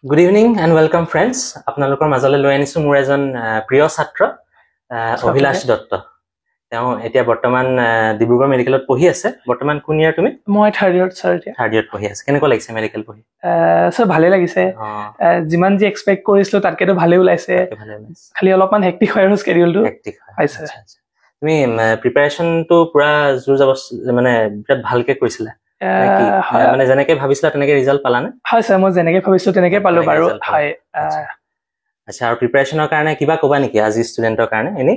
Good evening and welcome friends. আপোনালোকৰ মাজলৈ লৈ আনিছো মোৰ এজন প্ৰিয় ছাত্ৰ অভিলাষ দত্ত। তেওঁ এতিয়া বৰ্তমান ডিব্ৰুগড় মেডিকেলত পঢ়ি আছে। বৰ্তমান কোন ইয়াৰ তুমি? মই থাৰ্ড ইয়াৰ স্যাৰ এতিয়া। থাৰ্ড ইয়াৰ পঢ়ি আছে। কেনেকুৱা লাগিছে মেডিকেল পঢ়ি? স্যাৰ ভালে লাগিছে। যিমান যি এক্সপেক্ট কৰিছিলো তাতকেটো ভালে ওলাইছে। খালি অলপমান হেক্টিক হয় আৰু স্কেডিউলটো। হেক্টিক হয় স্যাৰ। তুমি প্ৰিপাৰেচনটো পুৰা জোৰ জবস্তি মানে বিৰাট ভালকে কৰিছিলা। মানে যেনেকৈ ভাবিছিলা তেনেকৈ ৰিজাল্ট পালানে? হয় স্যাৰ, মই যেনেকৈ ভাবিছিলো তেনেকৈ পালো বাৰু। হয়। আচ্ছা, আৰু প্ৰিপাৰেচনৰ কাৰণে কিবা ক'বা নেকি আজি ষ্টুডেণ্টৰ কাৰণে? এনে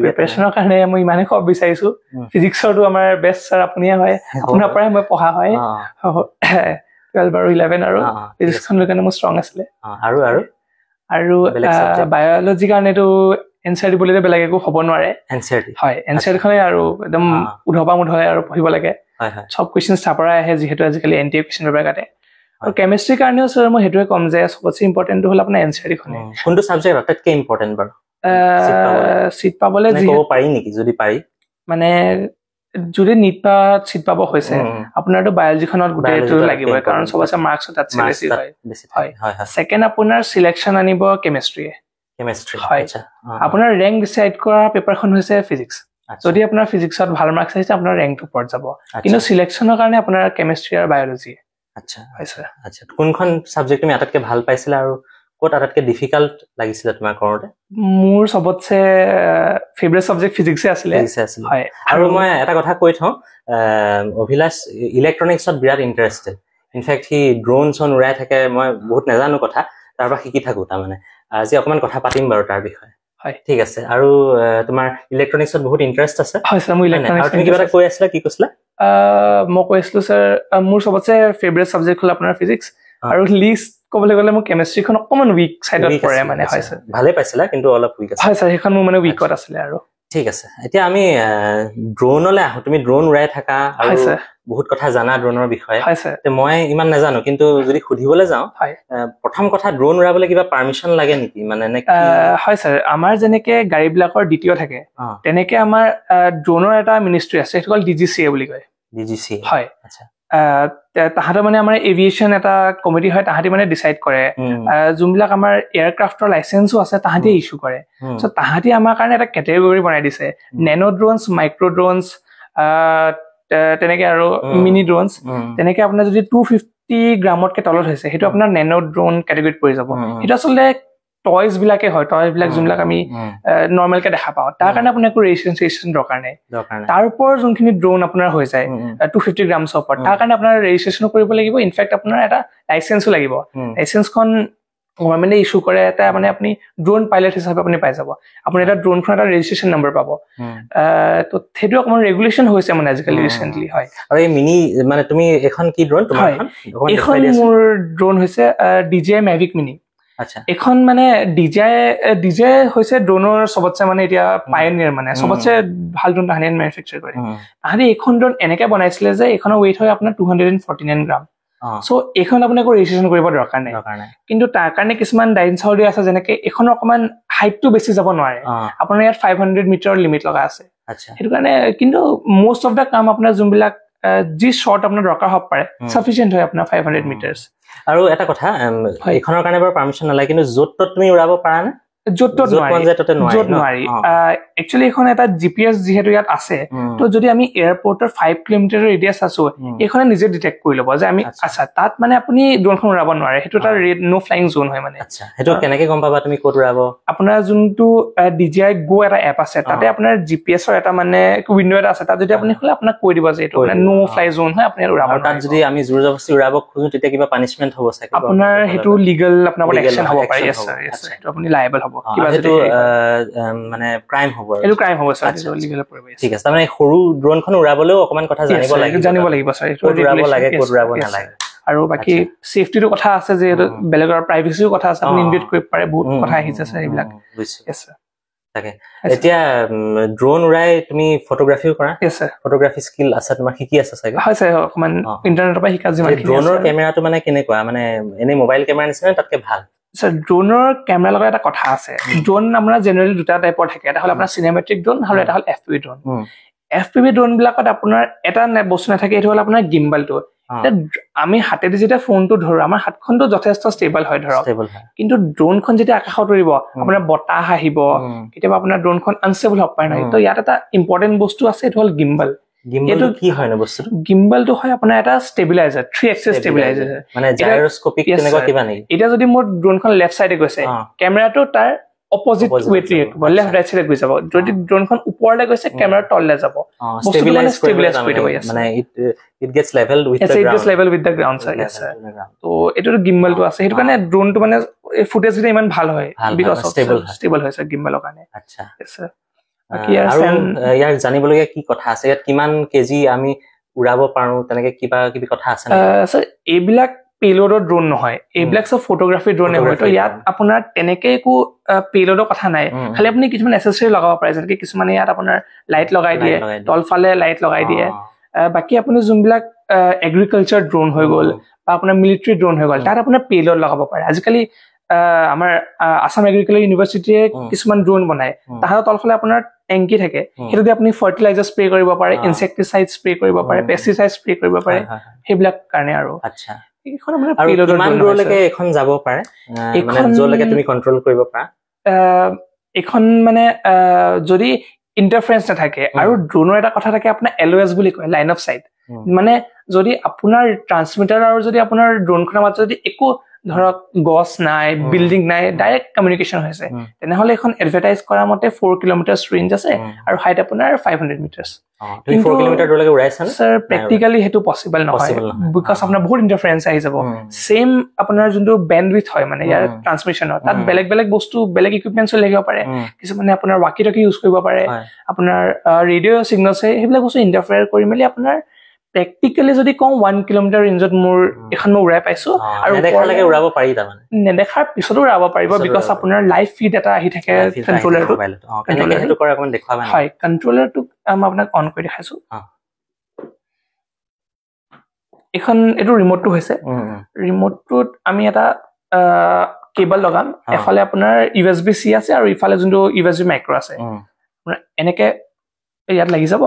প্ৰিপাৰেচনৰ কাৰণে মই ইমানে ক'ব বিচাৰিছো, ফিজিক্সৰটো আমাৰ বেষ্ট স্যাৰ আপুনিয়ে হয়। আপোনাৰ পৰাই মই পঢ়া হয়। 12 আৰু 11 আৰু ফিজিক্সখন লৈ কাৰণে মোৰ ষ্ট্ৰং আছিলে। আৰু বায়'লজি কাৰণেতো এনচাৰ দিবলৈ বেলেগ একো হ'ব নোৱাৰে। হয়, এনচাৰখনে আৰু একদম উধপা মুধলে আৰু পঢ়িব লাগে। সব কুৱেশ্যন তাৰ পৰাই আহে, যিহেতু আজিকালি এনটিএ কুৱেশ্যন পেপাৰ কাটে। আৰু কেমিষ্ট্ৰিৰ কাৰণেও স্যাৰ মই সেইটোৱে ক'ম যে সবতছে ইম্পৰ্টেণ্টটো হ'ল আপোনাৰ এনচাৰখনে। কোনটো ছাবজেক্ট আটাইতকৈ ইম্পৰ্টেণ্ট বাৰু চিট পাবলৈ ক'ব পাৰি নেকি? যদি পাৰি মানে যদি নিট বা চিট পাব হৈছে আপোনাৰতো বায়'লজিখনত গোটেইটো লাগিবই, কাৰণ সবতছে মাৰ্কছ তাত বেছি হয়। হয়, সেকেন্ড আপোনাৰ সিলেকশন আনিব কেমিষ্ট্ৰিয়ে। হয়, আপোনাৰ ৰেংক ডিসাইড কৰা পেপাৰখন হৈছে ফিজিক্স। যদি আপোনাৰ ফিজিক্সত ভাল মাৰ্কছ আহিছে আপোনাৰ ৰেংকটো ওপৰত যাব, কিন্তু সিলেকশনৰ কাৰণে আপোনাৰ কেমিষ্ট্ৰি আৰু বায়'লজি। আচ্ছা আচ্ছা, কোনখন সাবজেক্ট তুমি আটাইতকৈ ভাল পাইছিলা আৰু ক'ত আটাইতকৈ ডিফিকাল্ট লাগিছিল তোমাৰ কৰোঁতে? মোৰ সবতছে ফেভৰেট সাবজেক্ট ফিজিক্সে আছিলে। হয়, আৰু মই এটা কথা কৈ থওঁ, অভিলাষ ইলেক্ট্ৰনিক্সত বিৰাট ইণ্টাৰেষ্টেড। ইনফেক্ট সি ড্ৰোন চন উৰাই থাকে, মই বহুত নাজানো কথা, তাৰ পৰা শিকি থাকোঁ। তাৰমানে আজি অকণমান কথা পাতিম বাৰু তাৰ বিষয়ে। হয়, ঠিক আছে। আৰু তোমাৰ ইলেক্ট্ৰনিক্সত বহুত ইণ্টাৰেষ্ট আছে? হয় স্যাৰ, মোৰ ইলেক্ট্ৰনিক্স। তুমি কিবা এটা কৈ আছিলা, কি কৈছিলা? মই কৈ আছিলো স্যাৰ, মোৰ সবতছে ফেভৰেট সাবজেক্ট হ'ল আপোনাৰ ফিজিক্স, আৰু লিষ্ট ক'বলৈ গ'লে মোৰ কেমিষ্ট্ৰিখন অকণমান উইক চাইডত পৰে মানে। হয় স্যাৰ, ভালে পাইছিলা কিন্তু অলপ উইক আছে। হয় স্যাৰ, সেইখন মোৰ মানে উইকত আছিলে। আৰু ঠিক আছে, এতিয়া আমি ড্ৰোনলৈ আহোঁ। তুমি ড্ৰোন উৰাই থাকা আৰু বহুত কথা জানা ড্ৰোনৰ বিষয়ে। মই ইমান নাজানো, কিন্তু যদি সুধিবলৈ যাওঁ, প্ৰথম কথা ড্ৰোন উৰাবলৈ কিবা পাৰ্মিশ্যন লাগে নেকি? মানে হয় স্যাৰ, আমাৰ যেনেকে গাড়ীবিলাকৰ দ্বিতীয় থাকে, তেনেকে আমাৰ ড্ৰোনৰ এটা মিনিষ্ট্ৰি আছে, সেইটো হ'ল DGCA বুলি কয়। DGCA, হয়। তাহাঁতৰ মানে আমাৰ এভিয়েশ্যন এটা কমিটি হয়, তাহাঁতি মানে ডিচাইড কৰে যোনবিলাক আমাৰ এয়াৰক্ৰাফ্টৰ লাইচেন্সো আছে তাহাঁতি ইছ্যু কৰে। চ' তাহাঁতি আমাৰ কাৰণে এটা কেটেগৰী বনাই দিছে, নেনো ড্ৰোনছ, মাইক্ৰ' ড্ৰোনছ, তেনেকে আৰু মিনি ড্ৰোনছ। তেনেকে আপোনাৰ যদি 250 গ্ৰামতকে তলত হৈছে সেইটো আপোনাৰ নেনো ড্ৰোন কেটেগৰীত পৰি যাব। সেইটো আচলতে টয়জ বিলাকে হয়, টয়জ বিলাক যোনবিলাক আমি নৰ্মেলকে দেখা পাওঁ, তাৰ কাৰণে আপোনাৰ একো ৰেজিষ্ট্ৰেশ্যন দৰকাৰ নাই। তাৰ ওপৰত যোনখিনি ড্ৰোন আপোনাৰ হৈ যায় 250 গ্ৰামছৰ ওপৰত, তাৰ কাৰণে আপোনাৰ ৰেজিষ্ট্ৰেশ্যন কৰিব লাগিব। ইনফেক্ট আপোনাৰ এটা লাইচেন্সো লাগিব। লাইচেন্সখন গভৰ্ণমেণ্টে ইছ্যু কৰে, এটা মানে আপুনি ড্ৰোন পাইলট হিচাপে আপুনি পাই যাব। আপুনি এটা ড্ৰোনখন এটা ৰেজিষ্ট্ৰেশ্যন নম্বৰ পাব। তো সেইটো অকণমান ৰেগুলেশ্যন হৈছে মানে আজিকালি ৰিচেণ্টলি। হয়, আৰু এই মিনি মানে তুমি এখন কি ড্ৰোন? এইখন মোৰ ড্ৰোন হৈছে DJI Mavic Mini। এখন মানে DJI হৈছে ড্ৰোনৰ সবতছে মানে এতিয়া পায়নিয়াৰ, মানে সবতছে ভাল ড্ৰোন তাহাঁতি মেনুফেকচাৰ কৰে। তাহাঁতি এইখন ড্ৰোন এনেকে বনাইছিলে যে এইখনৰ ৱেইট হয় আপোনাৰ 249 গ্ৰাম। চ' এইখন আপুনি একো ৰেজিষ্ট্ৰেশ্যন কৰিব দৰকাৰ নাই। কিন্তু তাৰ কাৰণে কিছুমান ডাইনচাৰ্ডি আছে, যেনেকে এইখনৰ অকণমান হাইটটো বেছি যাব নোৱাৰে। আপোনাৰ ইয়াত 500 মিটাৰৰ লিমিট লগা আছে। সেইটো কাৰণে কিন্তু মষ্ট অফ দ্য কাম আপোনাৰ যোনবিলাক যি শ্বৰ্ট আপোনাৰ দৰকাৰ হ'ব পাৰে চাফিচিয়েণ্ট হয় আপোনাৰ 500 মিটাৰ্ছ। আৰু এটা কথা, এইখনৰ কাৰণে বাৰু পাৰ্মিশ্যন নালাগে, কিন্তু য'ত ত'ত তুমি উৰাব পাৰা নে? য'ত নোৱাৰি। একচুৱেলি এইখন এটা GPS যিহেতু ইয়াত আছে, তো যদি আমি এয়াৰপৰ্টৰ 5 কিলোমিটাৰ ৰেডিয়াছ আছো, এইখনে নিজে ডিটেক্ট কৰি ল'ব যে আমি আচ্ছা তাত মানে আপুনি ড্ৰোনখন উৰাব নোৱাৰে। সেইটো এটা ৰেড নো ফ্লাইং জোন হয় মানে। সেইটো কেনেকে গম পাবা তুমি ক'ত উৰাব? আপোনাৰ যোনটো DJI Go এটা এপ আছে, তাতে আপোনাৰ GPSৰ এটা মানে উইণ্ডো এটা আছে, তাত যদি আপুনি খোলে আপোনাক কৈ দিব যে এইটো নো ফ্লাই জোন হয়, আপুনি উৰাব। তাত যদি আমি জোৰ জবস্তি উৰাব খোজো তেতিয়া কিবা পানিশমেন্ট হ'ব চাগে? আপোনাৰ সেইটো লিগেল আপোনাৰ একচন হ'ব পাৰে। সেইটো আপুনি লায়েবল হ'ব, কিবা যদি মানে ক্ৰাইম হ'ব। এইটো ক্ৰাইম হ'ব স্যাৰ, সেইটো লিগেল পৰিব। ঠিক আছে, তাৰমানে সৰু ড্ৰোনখন উৰাবলৈও অকণমান কথা জানিব লাগিব স্যাৰ, ক'ত উৰাব লাগে ক'ত উৰাব নালাগে। আৰু বাকী সেফটিটো কথা আছে, যে বেলেগৰ প্ৰাইভেচিও কথা আছে, আপুনি ইনভেট কৰিব পাৰে, বহুত কথা আহিছে স্যাৰ এইবিলাক। তাকে এতিয়া ড্ৰোন উৰাই তুমি ফটোগ্ৰাফিও কৰা? ফটোগ্ৰাফি স্কিল আছে তোমাৰ, শিকি আছে চাগে? হয় স্যাৰ, অকণমান ইণ্টাৰনেটৰ পৰা শিকা। ড্ৰোনৰ কেমেৰাটো মানে কেনেকুৱা, মানে এনেই মোবাইল কেমেৰা নিচিনা তাতকে ভাল? স্যাৰ ড্ৰোনৰ কেমেৰাৰ লগত এটা কথা আছে। ড্ৰোন আপোনাৰ জেনেৰেলি দুটা টাইপৰ থাকে, এটা হ'ল আপোনাৰ চিনেমেটিক ড্ৰোন আৰু এটা হ'ল FPV ড্ৰোন। FPV ড্ৰোন বিলাকত আপোনাৰ এটা বস্তু নাথাকে, এইটো হ'ল আপোনাৰ গিম্বালটো। আমি হাতেদি যেতিয়া ফোনটো ধৰো আমাৰ হাতখনটো যথেষ্ট ষ্টেবল হয় ধৰক কিন্তু ড্ৰোনখন যেতিয়া আকাশত উৰিব আপোনাৰ বতাহ আহিব কেতিয়াবা আপোনাৰ ড্ৰোনখন আনষ্টেবল হ'ব পাৰে তো ইয়াত এটা ইম্পৰ্টেণ্ট বস্তু আছে এইটো হ'ল গিম্বল গিম্বলটো কি হয় না বস্তুটো গিম্বলটো হয় আপোনাৰ এটা ষ্টেবিলাইজাৰ 3 এক্সিছ ষ্টেবিলাইজাৰ মানে জাইৰোস্কোপিক তেনেকুৱা কিবা নেকি এটা যদি মোৰ ড্ৰোনখন লেফট সাইডে গৈছে ক্যামেৰাটো তাৰ অপোজিট ৱে ৰিয়েক্ট কৰিব লেফট ৰাইট সাইডে গৈ যাব যদি ড্ৰোনখন ওপৰলে গৈছে ক্যামেৰা তললে যাব ষ্টেবিলাইজ কৰিব মানে it gets levelled with the ground it gets level with the ground sir yes sir তো এটো গিম্বলটো আছে হেতু কাৰণে ড্ৰোনটো মানে ফুটেজ গিটা ইমান ভাল হয় বিকজ ষ্টেবল হয় স্যাৰ গিম্বলৰ কাৰণে আচ্ছা ইয়েস স্যাৰ আৰু ইয়াৰ জানিবলগীয়া কি কথা আছে ইয়াত কিমান কেজি আমি উৰাব পাৰো তেনেকে কিবা কিবি কথা আছে স্যাৰ এইবিলাক পেলোডৰ ড্ৰোন নহয় এইবিলাক সব ফটোগ্ৰাফি ড্ৰোনে হয় তো ইয়াত আপোনাৰ তেনেকে একো পেলোডৰ কথা নাই খালি আপুনি কিছুমান এসেসৰি লগাব পাৰে যেনেকৈ কিছুমানে ইয়াত আপোনাৰ লাইট লগাই দিয়ে তলফালে লাইট লগাই দিয়ে বাকি আপুনি যোনবিলাক এগ্ৰিকালচাৰ ড্ৰোন হৈ গ'ল বা আপোনাৰ মিলিটাৰী ড্ৰোন হৈ গ'ল তাত আপোনাৰ পেলোড লগাব পাৰে আজিকালি আমাৰ আসাম এগ্ৰিকালচাৰ ইউনিভাৰ্চিটিয়ে কিছুমান ড্ৰোন বনায় তাহাঁতৰ তলফালে আপোনাৰ টেংকি থাকে সেইটো দি আপুনি ফাৰ্টিলাইজাৰ স্প্ৰে কৰিব পাৰে ইনসেক্টিসাইড স্প্ৰে কৰিব পাৰে পেষ্টিসাইড স্প্ৰে কৰিব পাৰে সেইবিলাক কাৰণে আৰু আচ্ছা কিমান দূৰলৈকে এখন যাব পাৰে মানে যলৈকে তুমি কন্ট্ৰোল কৰিব পাৰা এখন মানে যদি ইন্টাৰফাৰেন্স নাথাকে আৰু ড্ৰোনৰ এটা কথা থাকে আপোনাৰ এলওএছ বুলি কয় লাইন অফ সাইট মানে যদি আপোনাৰ ট্ৰান্সমিটাৰ আৰু যদি আপোনাৰ ড্ৰোনখনৰ মাজত যদি একো ধৰক গছ নাই বিল্ডিং নাই ডাইৰেক্ট কমিউনিকেশ্যন হৈছে তেনেহলে এখন এডভাৰটাইজ কৰা মতে 4 কিলোমিটাৰ ৰেঞ্জ আছে আৰু হাইট আপোনাৰ 500 মিটাৰছ তুমি 4 কিলোমিটাৰ দূৰলৈকে উৰাইছা স্যাৰ প্ৰ্যাকটিক্যালি হেতু পসিবল নহয় বিকজ আপোনাৰ বহুত ইন্টাৰফাৰেন্স আহি যাব সেম আপোনাৰ যোনটো বেণ্ডউইথ হয় মানে ইয়াৰ ট্ৰান্সমিশনৰ তাত বেলেগ বেলেগ বস্তু বেলেগ ইকুইপমেন্টছ লাগিব পাৰে কিছু মানে আপোনাৰ ৱাকি টকি ইউজ কৰিব পাৰে আপোনাৰ ৰেডিঅ' সিগনেলছ সেইবিলাক বস্তু ইন্টাৰফেয়াৰ কৰি মেলি আপোনাৰ প্ৰ্যাকটিক্যালি যদি কওঁ 1 কিলোমিটাৰ ৰেঞ্জত মোৰ এখন মই উৰাই পাইছো আৰু নেদেখালৈকে উৰাব পাৰি তা মানে নেদেখাৰ পিছতো উৰাব পাৰিব বিকজ আপোনাৰ লাইভ ফিড এটা আহি থাকে কন্ট্ৰোলাৰটো কেনেকৈ হেতু কৰে অকমান দেখুৱাবা হয় কন্ট্ৰোলাৰটো আমি আপোনাক অন কৰি দেখাইছো এখন এটো ৰিমোটটো হৈছে ৰিমোটটোত আমি এটা কেবল লগাম এফালে আপোনাৰ USB C আছে আৰু ইফালে যোনটো USB মাইক্ৰো আছে আপোনাৰ এনেকে ইয়াত লাগি যাব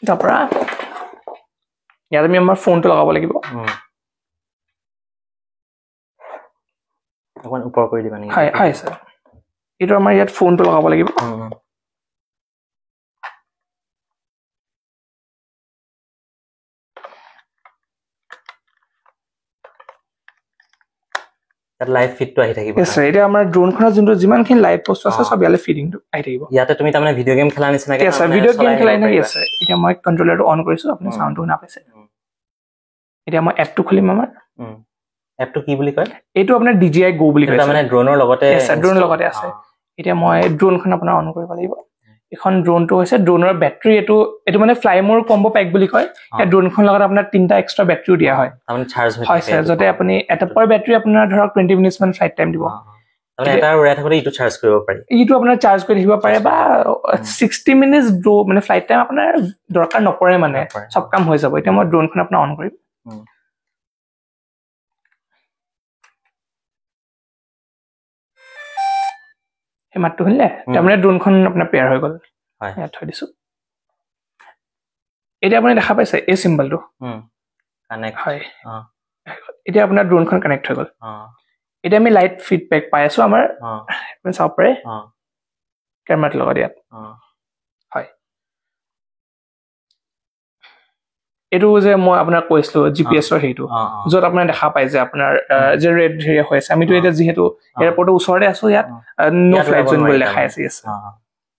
তাৰপৰা ইয়াত আমি আমাৰ ফোনটো লগাব লাগিব অকমান ওপৰ কৰি দিবা নেকি হয় হয় স্যাৰ এইটো আমাৰ ইয়াত ফোনটো লগাব লাগিব লাইভ ফিডটো আহি থাকিব স্যাৰ এটা আমাৰ ড্ৰোনখনৰ যোনটো যিমানখিনি লাইভ পোষ্ট আছে সব ইয়ালে ফিডিংটো আহি থাকিব ইয়াতে তুমি তাৰমানে ভিডিঅ' গেম খেলা নিচিনাকৈ স্যাৰ ভিডিঅ' গেম খেলাই নাই আছে এতিয়া মই কন্ট্ৰোলাৰটো অন কৰিছো আপুনি সাউণ্ডটো শুনা পাইছে এতিয়া মই এপটো খুলিম আমাৰ এপটো কি বুলি কয় এইটো আপোনাৰ DJI Go বুলি কয় তাৰমানে ড্ৰোনৰ লগতে ড্ৰোনৰ লগতে আছে এতিয়া মই ড্ৰোনখন আপোনাৰ অন কৰিব লাগিব এখন ড্ৰোনটো হৈছে ড্ৰোনৰ বেটাৰী এটো মানে ফ্লাইমোৰ কম্বো পেক বুলি কয় এই ড্ৰোনখন লগত আপোনাৰ 3টা এক্সট্ৰা বেটাৰীও দিয়া হয় তাৰমানে চাৰ্জ হয় স্যাৰ যাতে আপুনি এটা পাৰ বেটাৰী আপোনাৰ ধৰক 20 মিনিটছ মান ফ্লাইট টাইম দিব তাৰমানে এটা উৰাই থাকোতে ইটো চাৰ্জ কৰিব পাৰি ইটো আপোনাৰ চাৰ্জ কৰি থাকিব পাৰে বা 60 মিনিটছ মানে ফ্লাইট টাইম আপোনাৰ দৰকাৰ নপৰে মানে সব কাম হৈ যাব এতিয়া মই ড্ৰোনখন আপোনাৰ অন কৰিম এই মাতটো শুনিলে তাৰমানে ড্ৰোনখন আপোনাৰ পেয়াৰ হৈ গ'ল ইয়াত থৈ দিছো এতিয়া আপুনি দেখা পাইছে এই চিম্বলটো কানেক্ট হয় এতিয়া আপোনাৰ ড্ৰোনখন কানেক্ট হৈ গ'ল এতিয়া আমি লাইট ফিডবেক পাই আছো আমাৰ আপুনি চাব পাৰে কেমেৰাটো লগত ইয়াত হয় এইটো যে মই আপোনাক কৈছিলো জিপিএছৰ হেইটো যত আপুনি দেখা পাই যে আপোনাৰ যে ৰেড হেৰিয়া হৈ আছে আমিতো এতিয়া যিহেতু এয়াৰপৰ্টৰ ওচৰতে আছো ইয়াত নো ফ্লাইট জোন বুলি লেখা আছে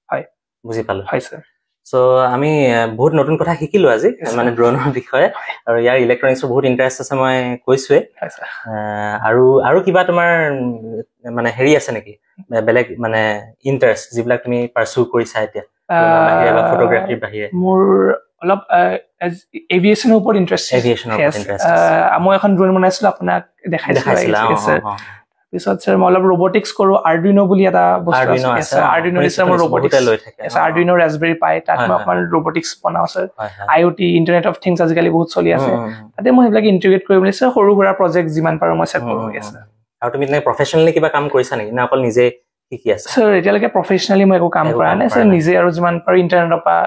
হয় বুজি পালো হয় স্যাৰ সো আমি বহুত নতুন কথা শিকিলো আজি মানে ড্ৰোনৰ বিষয়ে আৰু ইয়াৰ ইলেক্ট্ৰনিক্সৰ বহুত ইন্টাৰেষ্ট আছে মই কৈছোৱে আৰু কিবা তোমাৰ মানে হেৰি আছে নেকি বেলেগ মানে ইন্টাৰেষ্ট যিবিলাক তুমি পাৰসু কৰিছা এতিয়া বাহিৰে বা ফটোগ্ৰাফিৰ বাহিৰে মোৰ অলপ এভিয়েশনৰ ওপৰত ইন্টাৰেষ্ট মই এখন ড্ৰোন বনাইছিলো আপোনাক দেখাইছিলো পিছত স্যাৰ মই অলপ ৰবটিক্স কৰো আৰ্ডুইনো বুলি এটা বস্তু আছে আৰ্ডুইনো দিছে মোৰ ৰবটিক্স লৈ থাকে আৰ্ডুইনো ৰাস্পবেৰী পাই তাত মই অকমান ৰবটিক্স বনাও sir IoT internet of things আজিকালি বহুত চলি আছে তাতে মই এইবিলাক ইন্টিগ্ৰেট কৰি মেলি সৰু সুৰা প্ৰজেক্ট যিমান পাৰো মই চেক কৰি আছে আৰু তুমি প্ৰফেশনালি কিবা কাম কৰিছা নেকি না অকল নিজে শিকি আছা স্যাৰ এতিয়ালৈকে প্ৰফেশনালি মই একো কাম কৰা নাই স্যাৰ নিজে আৰু যিমান পাৰো ইন্টাৰনেটৰ পৰা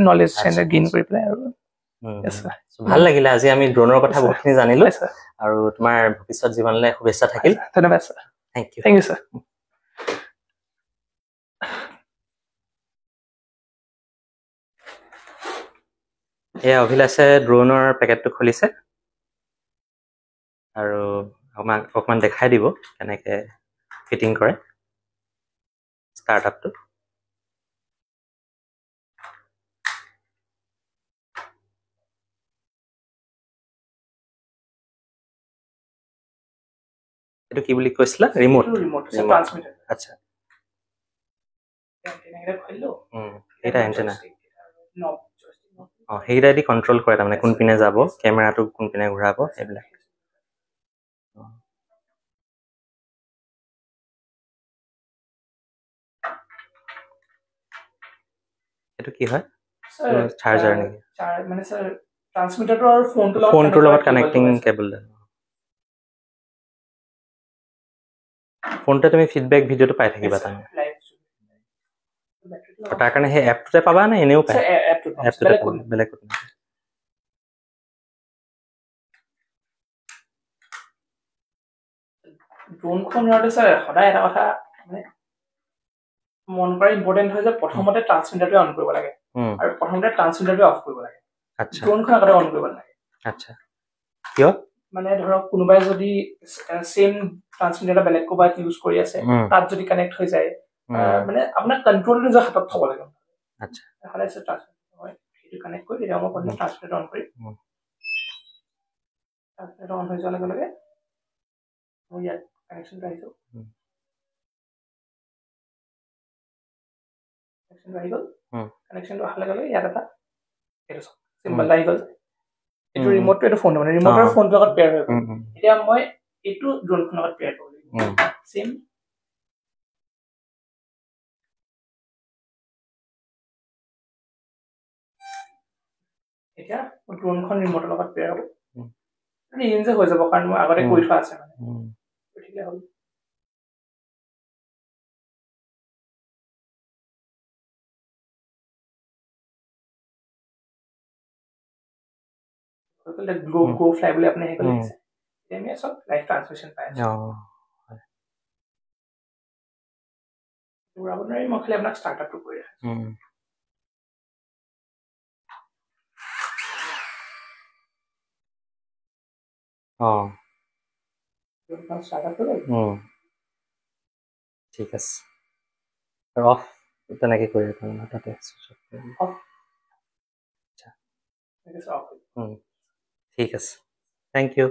নলেজ গেইন কৰি পেলাই আৰু Yes, sir. ভাল লাগিলে আজি আমি ড্ৰোনৰ কথা Yes, sir. বহুতখিনি জানিলো Yes, sir. আৰু তোমাৰ ভৱিষ্যত জীৱনলৈ শুভেচ্ছা থাকিল ধন্যবাদ sir. Thank you Thank you sir. এয়া অভিলাষে ড্ৰোনৰ পেকেটটো খুলিছে আৰু আমাক অকণমান দেখাই দিব কেনেকে ফিটিং কৰে ষ্টাৰ্টআপটো এইটো কি বুলি কৈছিলা ৰিমোট Transmitter. আচ্ছা এইটা এণ্টেনা সেইকেইটাই কণ্ট্ৰল কৰে তাৰমানে কোনপিনে যাব কেমেৰাটো কোনপিনে ঘূৰাব সেইবিলাক এইটো কি হয় চাৰ্জাৰ নেকি মানে স্যাৰ ট্ৰান্সমিটাৰটো আৰু ফোনটোৰ লগত কানেক্টিং কেবল ফোনতে তুমি ফিডবেক ভিডিঅ'টো পাই থাকিবা তাৰমানে তাৰ কাৰণে সেই এপটোতে পাবা নে এনেও পায় এপটোতে পাবা বেলেগ ড্ৰোনখন উৰাওঁতে স্যাৰ সদায় এটা কথা মানে মন কৰা ইম্পৰ্টেণ্ট হয় যে প্ৰথমতে ট্ৰান্সমিটাৰটো অন কৰিব লাগে আৰু প্ৰথমতে ট্ৰান্সমিটাৰটো অফ কৰিব লাগে আচ্ছা ড্ৰোনখন আগতে অন কৰিব লাগে আচ্ছা কিয় মানে ধৰক কোনোবাই যদি সেম ট্ৰান্সমিটাৰ বেলেগ ক'ৰবাত ইউজ কৰি আছে তাত যদি কানেক্ট হৈ যায় মানে আপোনাৰ কণ্ট্ৰলটো নিজৰ হাতত থ'ব লাগে আচ্ছা সদায় ট্ৰান্সমিটাৰ হয় সেইটো কানেক্ট কৰি তেতিয়া মই প্ৰথমে ট্ৰান্সমিটাৰ অন কৰি ট্ৰান্সমিটাৰ অন হৈ যোৱাৰ লগে লগে মই ইয়াত কানেকশ্যনটো আহিছোঁ কানেকশ্যনটো আহি গ'ল কানেকশ্যনটো অহাৰ লগে লগে ইয়াত এটা এইটো চিম্বল আহি গ'ল এইটো ৰিমোটটো এইটো ফোনটো মানে ৰিমোটৰ ফোনটোৰ লগত পেয়াৰ হৈ গ'ল এতিয়া মই এইটো ড্ৰোনখনৰ লগত পেয়াৰ কৰিব লাগিব চেম এতিয়া ড্ৰোনখন ৰিমোটৰ লগত পেয়াৰ হ'ব নিজে হৈ যাব কাৰণ মই আগতে কৰি থোৱা আছে মানে ঠিকে হ'ল গ্লো ফ্লাই বুলি আপুনি হেৰি কৰিছে আমি চব লাইভ ট্ৰান্সমিশ্যন পাই আছো আপোনাৰ মই খালি আপোনাক ষ্টাৰ্টআপটো কৰি ৰাখিছোঁ ঠিক আছে অফ তেনেকে কৰি তাতে ঠিক আছে থেংক ইউ